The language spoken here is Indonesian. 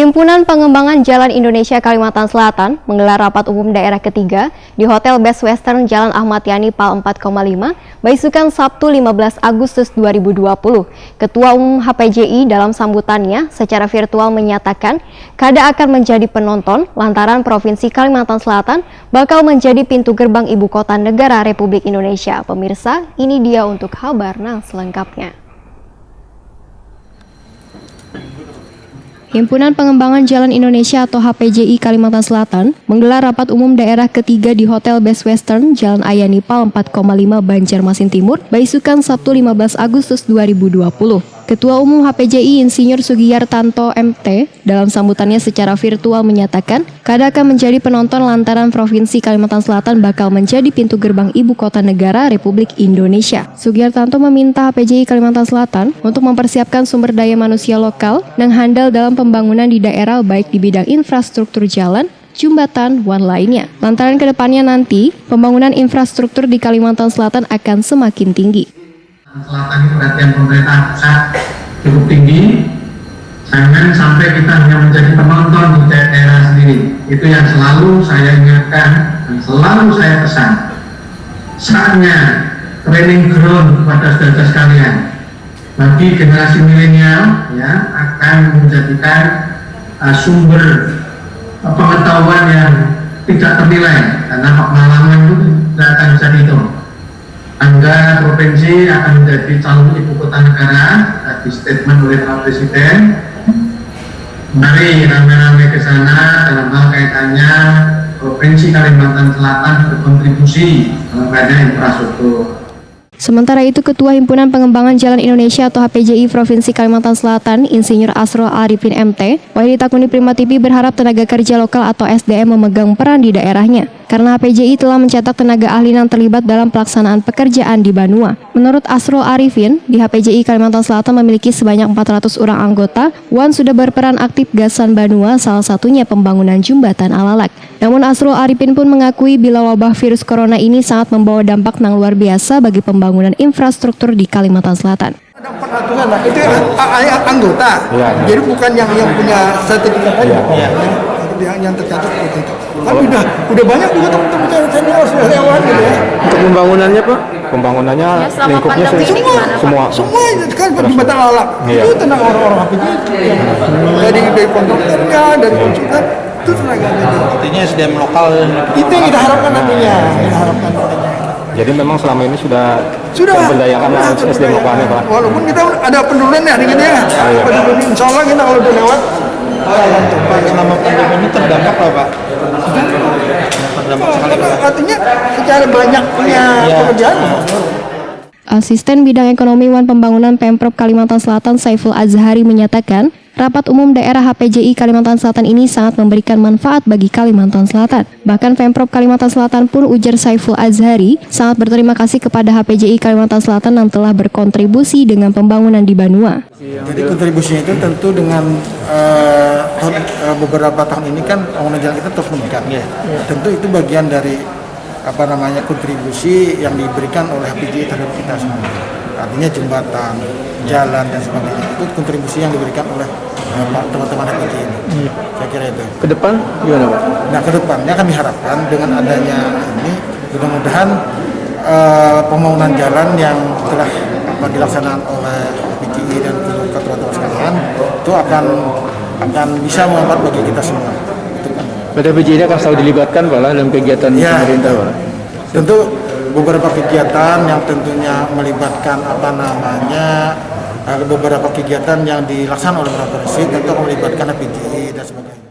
Himpunan Pengembangan Jalan Indonesia Kalimantan Selatan menggelar rapat umum daerah ketiga di Hotel Best Western Jalan Ahmad Yani Pal 4,5, Baisukan Sabtu 15 Agustus 2020. Ketua Umum HPJI dalam sambutannya secara virtual menyatakan KADA akan menjadi penonton lantaran Provinsi Kalimantan Selatan bakal menjadi pintu gerbang ibu kota negara Republik Indonesia. Pemirsa, ini dia untuk kabar selengkapnya. Himpunan Pengembangan Jalan Indonesia atau HPJI Kalimantan Selatan menggelar rapat umum daerah ketiga di Hotel Best Western Jalan Ayani Pal 4,5 Banjarmasin Timur, Baisukan Sabtu 15 Agustus 2020. Ketua Umum HPJI Insinyur Sugiyartanto MT dalam sambutannya secara virtual menyatakan KADA akan menjadi penonton lantaran Provinsi Kalimantan Selatan bakal menjadi pintu gerbang ibu kota negara Republik Indonesia. Sugiyartanto meminta HPJI Kalimantan Selatan untuk mempersiapkan sumber daya manusia lokal yang handal dalam pembangunan di daerah baik di bidang infrastruktur jalan, jembatan, dan lainnya. Lantaran kedepannya nanti, pembangunan infrastruktur di Kalimantan Selatan akan semakin tinggi. Selatan ini perhatian pemerintah pusat cukup tinggi, jangan sampai kita hanya menjadi penonton di daerah sendiri. Itu yang selalu saya ingatkan dan selalu saya pesan. Saatnya training ground kepada saudara sekalian bagi generasi milenial ya akan menjadikan sumber pengetahuan yang tidak ternilai karena pengalaman itu tidak akan bisa dihitung. Angga provinsi akan menjadi calon ibu kota negara, tadi statement oleh Pak Presiden. Mari rame-rame ke sana dalam hal kaitannya Provinsi Kalimantan Selatan berkontribusi dalam kaitan infrastruktur. Sementara itu, Ketua Himpunan Pengembangan Jalan Indonesia atau HPJI Provinsi Kalimantan Selatan, Insinyur Asrul Arifin MT, Wahidi Takuni Prima TV berharap tenaga kerja lokal atau SDM memegang peran di daerahnya. Karena HPJI telah mencetak tenaga ahli yang terlibat dalam pelaksanaan pekerjaan di Banua. Menurut Asrul Arifin, di HPJI Kalimantan Selatan memiliki sebanyak 400 orang anggota, Wan sudah berperan aktif gasan Banua, salah satunya pembangunan jembatan Alalak. Namun Asrul Arifin pun mengakui bila wabah virus corona ini sangat membawa dampak yang luar biasa bagi pembangunan infrastruktur di Kalimantan Selatan. Ada peraturan lah, itu anggota, jadi bukan yang punya sertifikat aja, yang tercatat seperti itu. Kan udah banyak juga teman-teman senior sudah lewat gitu ya. Untuk pembangunannya Pak, pembangunannya ya, lingkupnya semua kan jembatan Alalak itu tenang orang-orang HPJI dari kontraktornya, dari konsultan itu tenaga gitu. Artinya SDM lokal itu yang kita harapkan nantinya, Jadi memang selama ini sudah memberdayakan SDM lokalnya Pak. Walaupun kita ada penurunan ya dikit ya. Insya Allah kita kalau udah lewat. selama pandemi ini terdampak lah Pak. Terdampak sekali Pak. Artinya secara banyaknya pekerjaan. Asisten Bidang Ekonomi Wan Pembangunan Pemprov Kalimantan Selatan Saiful Azhari menyatakan, rapat umum daerah HPJI Kalimantan Selatan ini sangat memberikan manfaat bagi Kalimantan Selatan. Bahkan Pemprov Kalimantan Selatan pun, ujar Saiful Azhari, sangat berterima kasih kepada HPJI Kalimantan Selatan yang telah berkontribusi dengan pembangunan di Banua. Jadi kontribusinya itu tentu dengan beberapa tahun ini kan pembangunan jalan kita terus meningkat. Tentu itu bagian dari kontribusi yang diberikan oleh HPJI terhadap kita semua. Artinya jembatan, jalan dan sebagainya itu kontribusi yang diberikan oleh teman-teman HPJI ini. Saya kira itu. Ke depan gimana Pak? Nah, ke depannya kami harapkan dengan adanya ini mudah-mudahan pembangunan jalan yang telah dilaksanakan oleh HPJI dan teman-teman sekalian itu akan bisa bermanfaat bagi kita semua. Pada HPJI ini akan selalu dilibatkan Pak dalam kegiatan pemerintah Pak? Tentu beberapa kegiatan yang tentunya melibatkan beberapa kegiatan yang dilaksanakan oleh beberapa provinsi tentu akan melibatkan HPJI dan sebagainya.